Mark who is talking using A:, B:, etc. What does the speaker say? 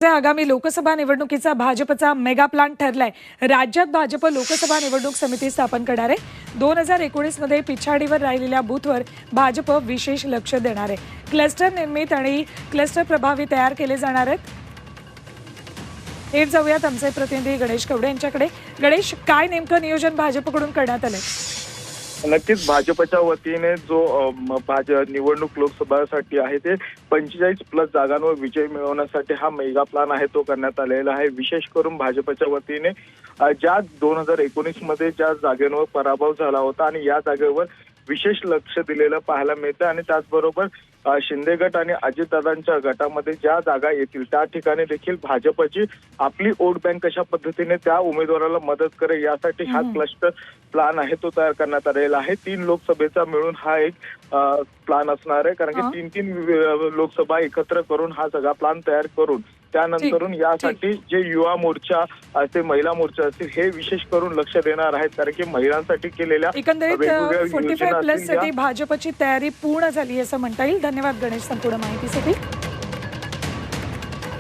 A: आगामी लोकसभा निवडणुकीचा भाजपचा मेगा प्लॅन ठरलाय। राज्यात भाजप लोकसभा निवडणूक समिती स्थापन करणार आहे। 2019 मध्ये पिछाडीवर राहिलेल्या बूथवर भाजप विशेष लक्ष देणार आहे। क्लस्टर निर्मित आणि क्लस्टर प्रभावी तयार केले जाणार आहेत। थेट जाऊयात आमचे प्रतिनिधी गणेश कवडे यांच्याकडे। गणेश, काय नेमकं नियोजन भाजपकडून करण्यात आलंय?
B: नक्कीच भाजपच्या वतीने जो निवडणूक लोकसभासाठी आहे ते 45+ जागांवर विजय मिळवण्यासाठी हा मेगा प्लॅन आहे तो करण्यात आलेला आहे। विशेष करून भाजपच्या वतीने ज्या 2019 मध्ये ज्या जागेवर पराभव झाला होता आणि या जागेवर विशेष लक्ष दिलेलं पाहायला मिळतं आणि त्याचबरोबर शिंदे गट आणि अजितदादांच्या गटामध्ये ज्या जागा येतील त्या ठिकाणी देखील भाजपची आपली वोट बँक कशा पद्धतीने त्या उमेदवाराला मदत करेल यासाठी हा क्लस्टर प्लॅन आहे तो तयार करण्यात आलेला आहे। 3 लोकसभेचा मिळून हा एक प्लॅन असणार आहे, कारण की 3 लोकसभा एकत्र करून हा सगळा प्लॅन तयार करून त्यानंतरून यासाठी जे युवा मोर्चा असेल, महिला मोर्चा असतील, हे विशेष करून लक्ष देणार आहेत, कारण की महिलांसाठी केलेल्या
A: एकंदरीत 45+ साठी भाजपची तयारी पूर्ण झाली असं म्हणता येईल। धन्यवाद गणेश संपूर्ण माहितीसाठी।